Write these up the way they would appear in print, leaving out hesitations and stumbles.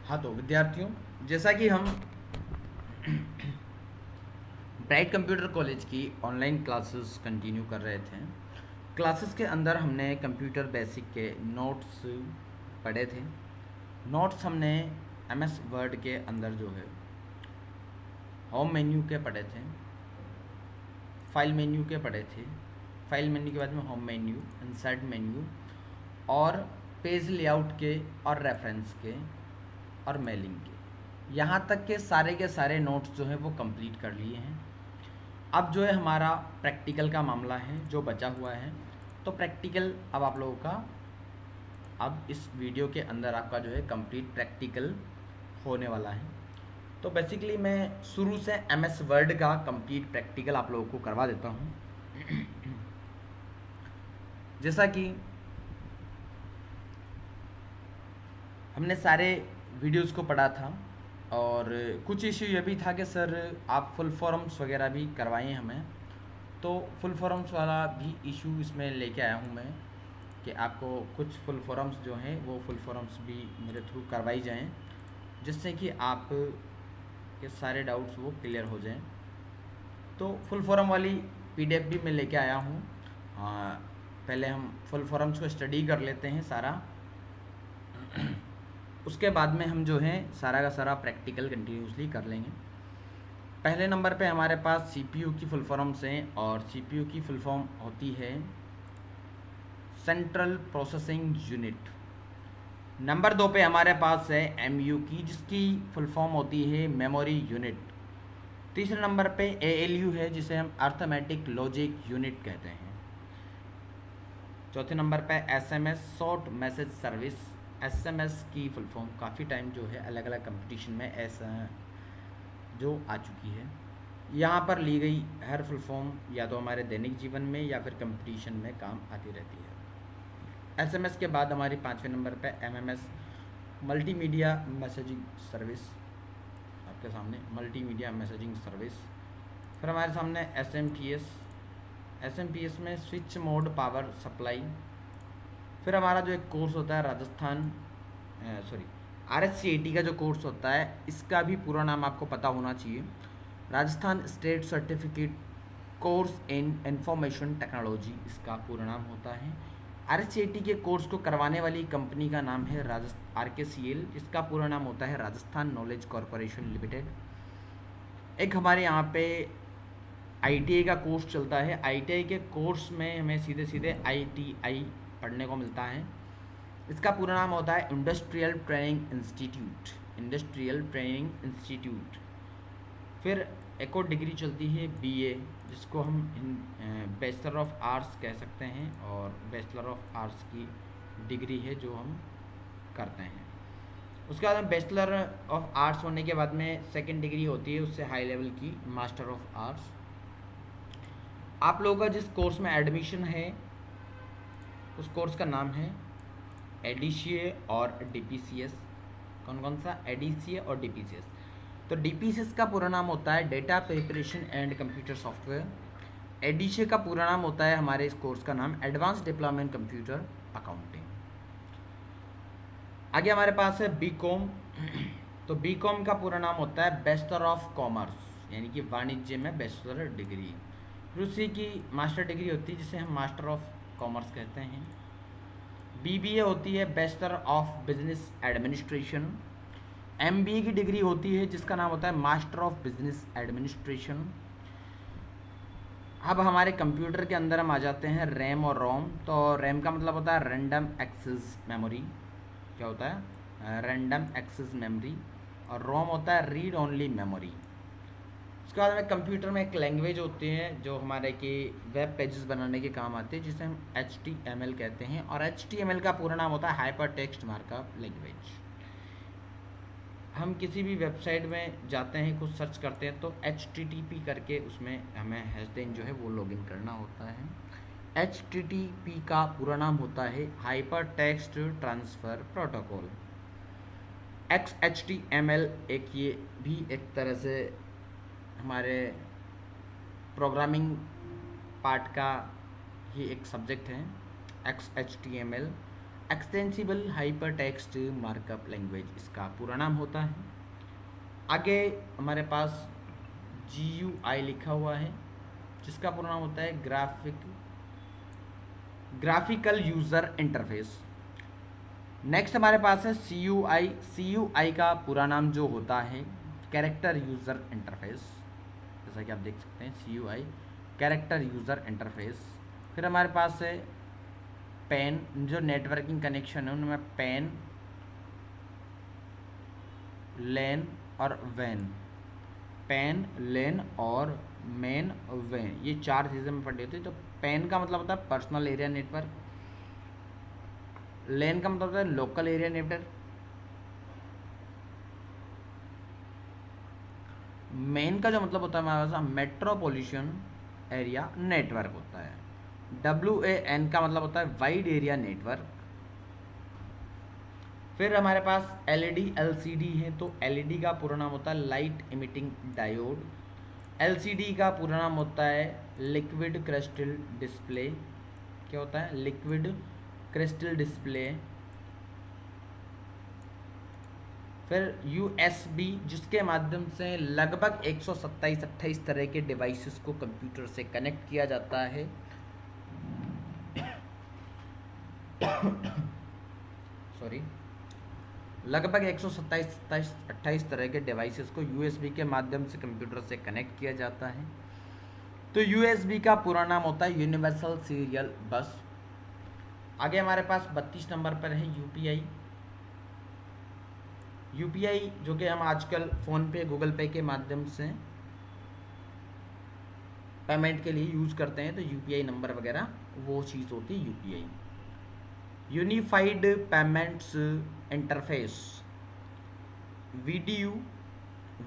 हाँ तो विद्यार्थियों, जैसा कि हम ब्राइट कंप्यूटर कॉलेज की ऑनलाइन क्लासेस कंटिन्यू कर रहे थे। क्लासेस के अंदर हमने कंप्यूटर बेसिक के नोट्स पढ़े थे। नोट्स हमने एमएस वर्ड के अंदर जो है होम मेन्यू के पढ़े थे, फाइल मेन्यू के पढ़े थे, फाइल मेन्यू के बाद में होम मेन्यू, इंसर्ट मेन्यू और पेज लेआउट के और रेफरेंस के और मेलिंग के, यहाँ तक के सारे नोट्स जो हैं वो कंप्लीट कर लिए हैं। अब जो है हमारा प्रैक्टिकल का मामला है जो बचा हुआ है। तो प्रैक्टिकल अब आप लोगों का अब इस वीडियो के अंदर आपका जो है कंप्लीट प्रैक्टिकल होने वाला है। तो बेसिकली मैं शुरू से एमएस वर्ड का कंप्लीट प्रैक्टिकल आप लोगों को करवा देता हूँ। जैसा कि हमने सारे वीडियोस को पढ़ा था और कुछ इशू ये भी था कि सर आप फुल फॉर्म्स वगैरह भी करवाएं हमें, तो फुल फॉर्म्स वाला भी इशू इसमें लेके आया हूँ मैं कि आपको कुछ फुल फॉर्म्स जो हैं वो फुल फॉर्म्स भी मेरे थ्रू करवाई जाएं, जिससे कि आप के सारे डाउट्स वो क्लियर हो जाएं। तो फुल फॉर्म वाली पीडीएफ भी मैं लेके आया हूँ। पहले हम फुल फॉर्म्स को स्टडी कर लेते हैं सारा, उसके बाद में हम जो है सारा का सारा प्रैक्टिकल कंटिन्यूसली कर लेंगे। पहले नंबर पे हमारे पास सीपीयू की फुल फॉर्म्स हैं और सीपीयू की फुल फॉर्म होती है सेंट्रल प्रोसेसिंग यूनिट। नंबर 2 पे हमारे पास है एमयू की, जिसकी फुल फॉर्म होती है मेमोरी यूनिट। तीसरे नंबर पे एएलयू है, जिसे हम अर्थमेटिक लॉजिक यूनिट कहते हैं। चौथे नंबर पे SMS short message service. SMS की फुल फॉर्म काफ़ी टाइम जो है अलग अलग कंपटीशन में ऐसा जो आ चुकी है। यहाँ पर ली गई हर फुल फॉर्म या तो हमारे दैनिक जीवन में या फिर कंपटीशन में काम आती रहती है। एसएमएस के बाद हमारी 5वें नंबर पे एमएमएस मल्टीमीडिया मैसेजिंग सर्विस, आपके सामने मल्टीमीडिया मैसेजिंग सर्विस। फिर हमारे सामने एसएमपीएस में स्विच मोड पावर सप्लाई। फिर हमारा जो एक कोर्स होता है राजस्थान RSCAT का जो कोर्स होता है, इसका भी पूरा नाम आपको पता होना चाहिए, Rajasthan state certificate course in information technology इसका पूरा नाम होता है। RSCAT के कोर्स को करवाने वाली कंपनी का नाम है RKCL, इसका पूरा नाम होता है राजस्थान नॉलेज कॉरपोरेशन लिमिटेड। एक हमारे यहाँ पे ITI का कोर्स चलता है। ITI के कोर्स में हमें सीधे सीधे ITI पढ़ने को मिलता है। इसका पूरा नाम होता है industrial training institute, industrial training institute. फिर एक और डिग्री चलती है BA, जिसको हम बैचलर ऑफ आर्ट्स कह सकते हैं, और बैचलर ऑफ आर्ट्स की डिग्री है जो हम करते हैं। उसके बाद में बैचलर ऑफ आर्ट्स होने के बाद में सेकंड डिग्री होती है उससे हाई लेवल की, मास्टर ऑफ आर्ट्स। आप लोगों का जिस कोर्स में एडमिशन है उस कोर्स का नाम है एडीसीए और DPCS। कौन कौन सा? एडीसीए और DPCS। तो DPCS का पूरा नाम होता है data preparation and computer software. ADCA का पूरा नाम होता है हमारे इस कोर्स का नाम एडवांस डिप्लॉयमेंट कंप्यूटर अकाउंटिंग। आगे हमारे पास है बीकॉम। तो बीकॉम का पूरा नाम होता है बैचलर ऑफ कॉमर्स, यानी कि वाणिज्य में बैचलर डिग्री। फिर उसी की मास्टर डिग्री होती है जिसे हम मास्टर ऑफ कॉमर्स कहते हैं। BBA होती है bachelor of business administration. MBA की डिग्री होती है जिसका नाम होता है मास्टर ऑफ बिजनेस एडमिनिस्ट्रेशन। अब हमारे कंप्यूटर के अंदर हम आ जाते हैं रैम और रोम। तो रैम का मतलब होता है रैंडम एक्सेस मेमोरी। क्या होता है? Random access memory. और रोम होता है रीड ओनली मेमोरी। उसके बाद में कंप्यूटर में एक लैंग्वेज होती है जो हमारे के वेब पेजेस बनाने के काम आते हैं, जिसे हम HTML कहते हैं। और HTML का पूरा नाम होता है हाइपर टेक्स्ट मार्कअप लैंग्वेज। हम किसी भी वेबसाइट में जाते हैं, कुछ सर्च करते हैं, तो HTTP करके उसमें हमें हैशटैग जो है वो लॉगिन करना होता है। HTTP का पूरा नाम होता है hyper text transfer protocol. XHTML एक ये भी एक तरह से हमारे प्रोग्रामिंग पार्ट का ही एक सब्जेक्ट है XHTML। Extensible hyper text markup language इसका पूरा नाम होता है। आगे हमारे पास GUI लिखा हुआ है जिसका पूरा नाम होता है ग्राफिकल यूज़र इंटरफेस। नेक्स्ट हमारे पास है CUI का पूरा नाम जो होता है कैरेक्टर यूज़र इंटरफेस, जैसा कि आप देख सकते हैं CUI कैरेक्टर यूज़र इंटरफेस। फिर हमारे पास है पैन, जो नेटवर्किंग कनेक्शन है उनमें पैन, लैन और वैन, पैन, लैन और मैन वैन, ये 4 चीज़ें में पढ़ी होती है। तो पैन का मतलब होता है पर्सनल एरिया नेटवर्क, लैन का मतलब होता है लोकल एरिया नेटवर्क, मेन का जो मतलब होता है हमारे पास मेट्रोपॉलिटन एरिया नेटवर्क होता है। WAN का मतलब होता है वाइड एरिया नेटवर्क। फिर हमारे पास LED LCD है, तो LED का पूरा नाम होता है लाइट इमिटिंग डायोड। LCD का पूरा नाम होता है लिक्विड क्रिस्टल डिस्प्ले। क्या होता है? Liquid crystal display. फिर USB, जिसके माध्यम से लगभग 127-28 तरह के डिवाइसेस को कंप्यूटर से कनेक्ट किया जाता है। सॉरी, लगभग 127-28 तरह के डिवाइसेस को USB के माध्यम से कंप्यूटर से कनेक्ट किया जाता है। तो USB का पूरा नाम होता है यूनिवर्सल सीरियल बस। आगे हमारे पास 32 नंबर पर है UPI, जो कि हम आजकल फ़ोन पे, गूगल पे के माध्यम से पेमेंट के लिए यूज़ करते हैं। तो UPI नंबर वगैरह वो चीज़ होती है UPI, unified payments interface. Video,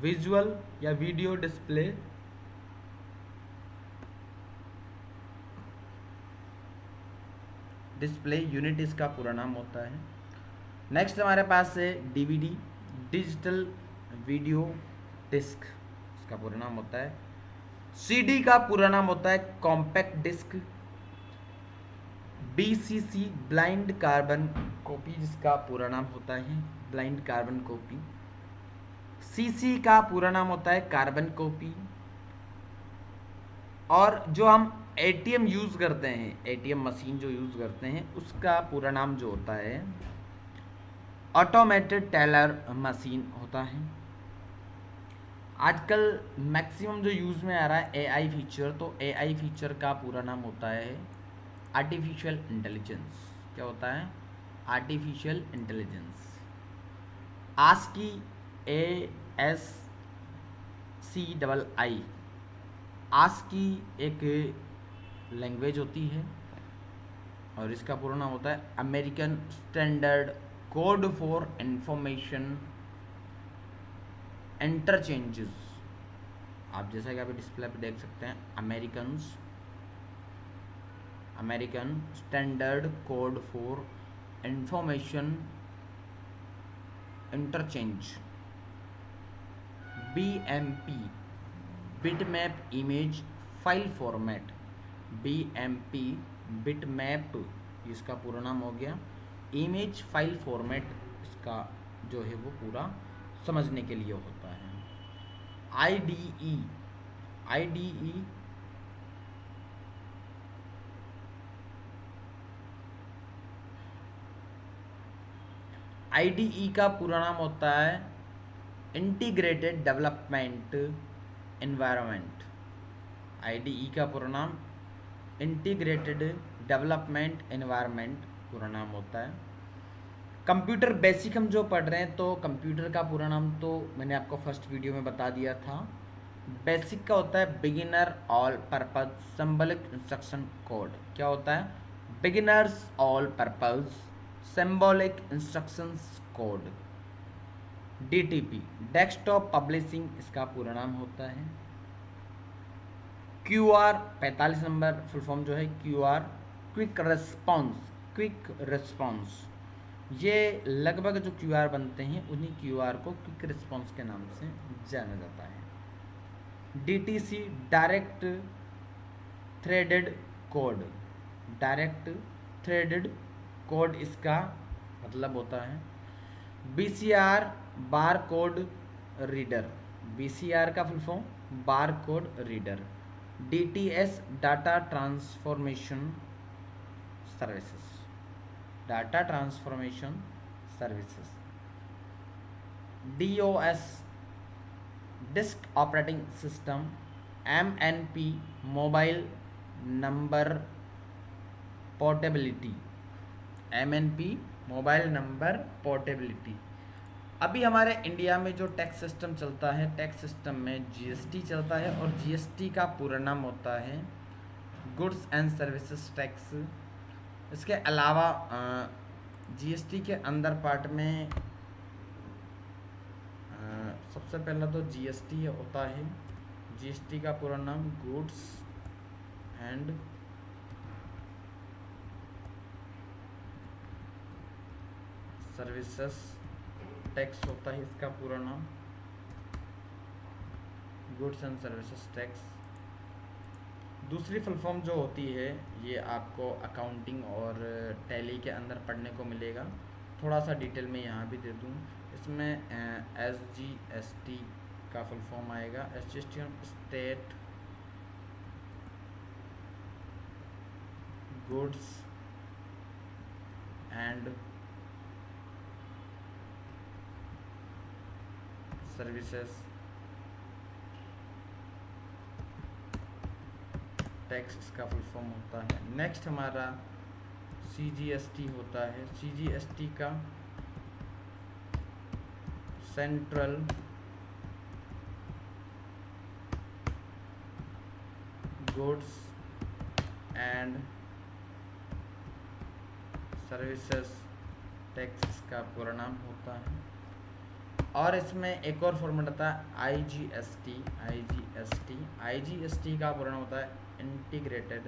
visual या वीडियो डिस्प्ले यूनिट इसका पूरा नाम होता है। नेक्स्ट हमारे पास है DVD, डिजिटल वीडियो डिस्क, इसका पूरा नाम होता है। CD का पूरा नाम होता है compact disc. BCC, blind carbon copy, जिसका पूरा नाम होता है ब्लाइंड कार्बन कॉपी। CC का पूरा नाम होता है कार्बन कॉपी। और जो हम ATM यूज़ करते हैं, ATM मशीन जो यूज़ करते हैं, उसका पूरा नाम जो होता है ऑटोमेटेड टेलर मशीन होता है। आजकल मैक्सिमम जो यूज़ में आ रहा है AI फीचर, तो AI फीचर का पूरा नाम होता है आर्टिफिशियल इंटेलिजेंस। क्या होता है? Artificial intelligence. ASCII, ASCII, ASCII एक लैंग्वेज होती है और इसका पूरा नाम होता है American standard code for information interchanges. आप जैसा कि आप डिस्प्ले पे देख सकते हैं, American standard code for information interchange. BMP, bitmap image file format. BMP, bitmap, इसका पूरा नाम हो गया इमेज फाइल फॉर्मेट, इसका जो है वो पूरा समझने के लिए होता है। IDE, IDE का पूरा नाम होता है इंटीग्रेटेड डेवलपमेंट एनवायरनमेंट। IDE का पूरा नाम इंटीग्रेटेड डेवलपमेंट एनवायरनमेंट पूरा नाम होता है। कंप्यूटर बेसिक हम जो पढ़ रहे हैं, तो कंप्यूटर का पूरा नाम तो मैंने आपको फर्स्ट वीडियो में बता दिया था। बेसिक का होता है beginner all purpose symbolic instruction code. क्या होता है? Beginners all purpose symbolic instructions code. DTP, desktop publishing, इसका पूरा नाम होता है। QR, 45 नंबर फुल फॉर्म जो है QR, क्विक रिस्पॉन्स। ये लगभग जो QR बनते हैं उन्हीं QR को क्विक रिस्पॉन्स के नाम से जाना जाता है। DTC, डायरेक्ट थ्रेडेड कोड इसका मतलब होता है। BCR bar code reader, BCR का full form bar code reader. DTS data transformation services, data transformation services. DOS disk operating system. MNP mobile number portability, MNP mobile number portability. अभी हमारे India में जो tax system चलता है, tax system में GST चलता है और GST का पूरा नाम होता है गुड्स एंड सर्विसेज टैक्स। इसके अलावा GST के अंदर पार्ट में सबसे पहला तो GST होता है। GST का पूरा नाम गुड्स एंड सर्विसेज टैक्स होता है, इसका पूरा नाम गुड्स एंड सर्विसेज टैक्स। दूसरी फुल फॉर्म जो होती है ये आपको अकाउंटिंग और टैली के अंदर पढ़ने को मिलेगा। थोड़ा सा डिटेल में यहाँ भी दे दूँ। इसमें SGST का फुल फॉर्म आएगा, association state goods and services tax, इसका फुल फॉर्म होता है। नेक्स्ट हमारा CGST होता है। CGST का central goods and services tax, इसका पूरा नाम होता है। और इसमें एक और फॉर्मेट आता है IGST। IGST का पूरा नाम होता है integrated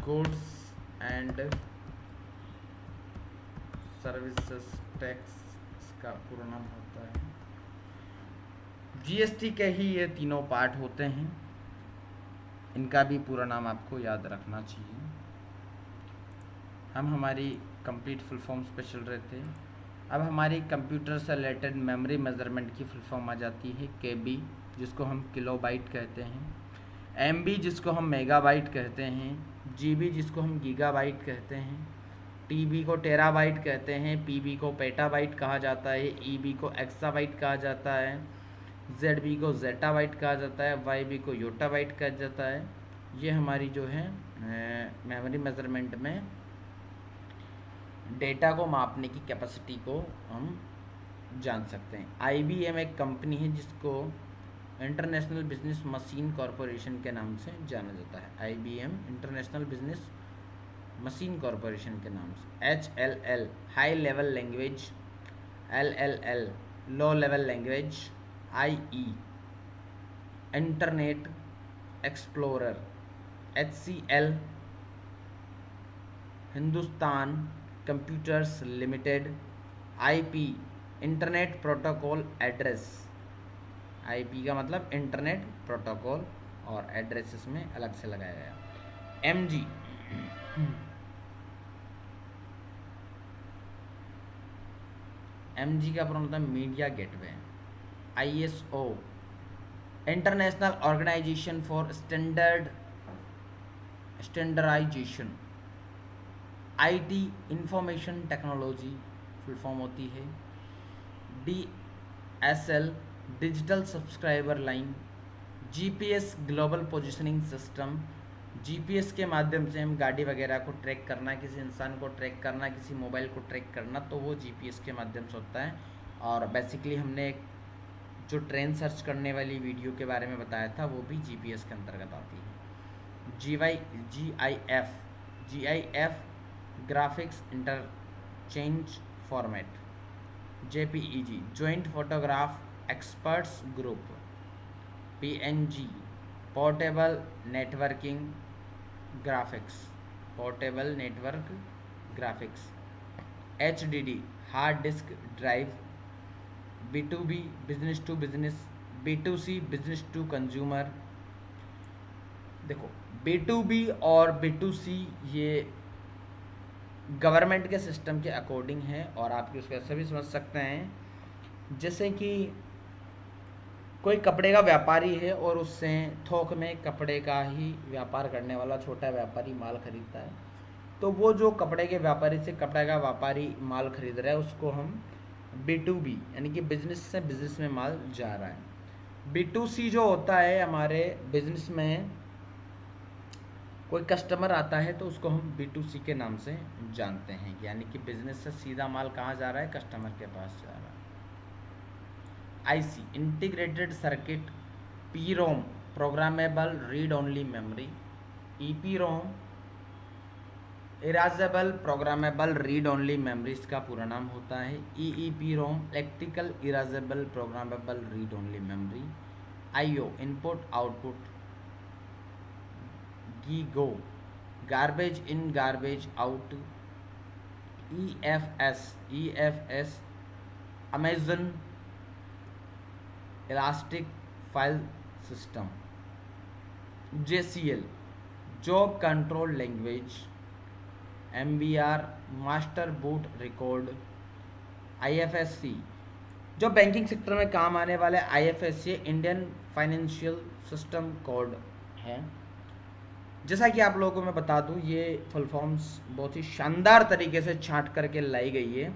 goods and services tax, इसका पूरा नाम होता है। GST के ही ये तीनों पार्ट होते हैं, इनका भी पूरा नाम आपको याद रखना चाहिए। हम हमारी कंप्लीट फुल फॉर्म्स पे चल रहे थे। अब हमारी कंप्यूटर से रिलेटेड मेमोरी मेजरमेंट की फुल फॉर्म आ जाती है KB, जिसको हम किलोबाइट कहते हैं। MB जिसको हम मेगाबाइट कहते हैं। GB जिसको हम गीगाबाइट कहते हैं। TB को टेराबाइट कहते हैं। PB को पेटाबाइट कहा जाता है। EB को एक्साबाइट कहा जाता है। ZB को जेटाबाइट कहा जाता है। YB को योटाबाइट कहा जाता है। ये हमारी जो है मेमोरी मेजरमेंट में डेटा को मापने की कैपेसिटी को हम जान सकते हैं। IBM एक कंपनी है जिसको इंटरनेशनल बिजनेस मशीन कॉरपोरेशन के नाम से जाना जाता है। IBM international business machine corporation के नाम से। HLL high level language, LLL low level language, IE internet explorer, HCL Hindustan computers limited, IP internet protocol address. IP का मतलब इंटरनेट प्रोटोकॉल और एड्रेस इसमें अलग से लगाया गया। MG MG का पूरा मतलब media gateway. ISO international organisation for standardisation. IT information technology full form होती है। DSL digital subscriber line. GPS global positioning system. GPS के माध्यम से हम गाड़ी वगैरह को ट्रैक करना, किसी इंसान को ट्रैक करना, किसी मोबाइल को ट्रैक करना, तो वो GPS के माध्यम से होता है। और बेसिकली हमने जो ट्रेन सर्च करने वाली वीडियो के बारे में बताया था वो भी GPS के अंतर्गत आती है। GIF graphics interchange format. JPEG joint photograph experts group. PNG portable networking graphics, portable network graphics. HDD hard disk drive. B2B business to business B2C business to consumer. देखो B2B और B2C ये government के system के according है और आप उसको ऐसे भी समझ सकते हैं जैसे कि कोई कपड़े का व्यापारी है और उससे थोक में कपड़े का ही व्यापार करने वाला छोटा व्यापारी माल खरीदता है, तो वो जो कपड़े के व्यापारी से कपड़े का व्यापारी माल खरीद रहा है उसको हम B2B यानी कि बिजनेस से बिजनेस में माल जा रहा है। B2C जो होता है हमारे बिजनेस में कोई कस्टमर आता है तो उसको हम B2C के नाम से जानते हैं, यानी कि बिजनेस से सीधा माल कहाँ जा रहा है, कस्टमर के पास जा रहा है। IC integrated circuit, PROM programmable read only memory, EPROM erasable programmable read only memory इसका पूरा नाम होता है। EEPROM electrical erasable programmable read only memory. IO input output, GIGO garbage in garbage out. EFS Amazon elastic file system. JCL job control language. MBR master boot record. IFSC जो banking sector में काम आने वाले IFSC Indian financial system code है। जैसा कि आप लोगों को मैं बता दूं, ये फुल फॉर्म्स बहुत ही शानदार तरीके से छांट करके लाई गई है।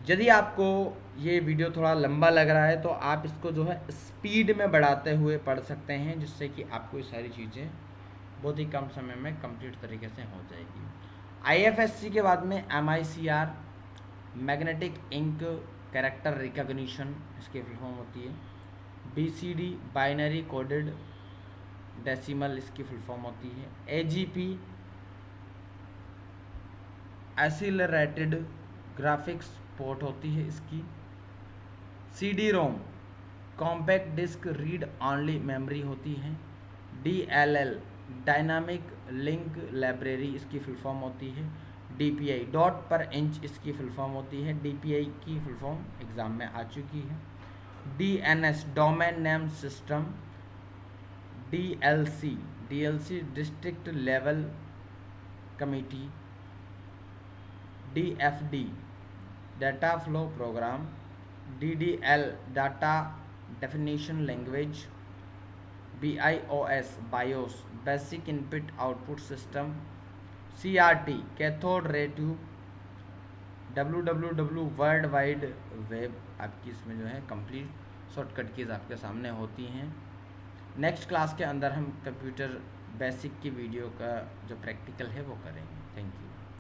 यदि आपको ये वीडियो थोड़ा लंबा लग रहा है तो आप इसको जो है स्पीड में बढ़ाते हुए पढ़ सकते हैं, जिससे कि आपको ये सारी चीज़ें बहुत ही कम समय में कंप्लीट तरीके से हो जाएगी। IFSC के बाद में MICR magnetic ink character recognition इसकी फुल फॉर्म होती है। BCD बाइनरी कोडेड डेसिमल इसकी फुल फॉर्म होती है। AGP एक्सीलरेटेड ग्राफिक्स पोर्ट होती है इसकी। CD-ROM compact disc read only memory होती है। DLL डायनामिक लिंक लाइब्रेरी इसकी फुल फॉर्म होती है। DPI डॉट पर इंच इसकी फुल फॉर्म होती है। DPI की फुल फॉर्म एग्जाम में आ चुकी है। DNS domain name system. DLC district level committee. DFD data flow program. DDL data definition language. BIOS BIOS basic input output system. CRT cathode ray tube. WWW world wide web आपकी इसमें जो है complete shortcut keys आपके सामने होती हैं। Next class के अंदर हम कंप्यूटर बेसिक की वीडियो का जो प्रैक्टिकल है वो करेंगे। Thank you.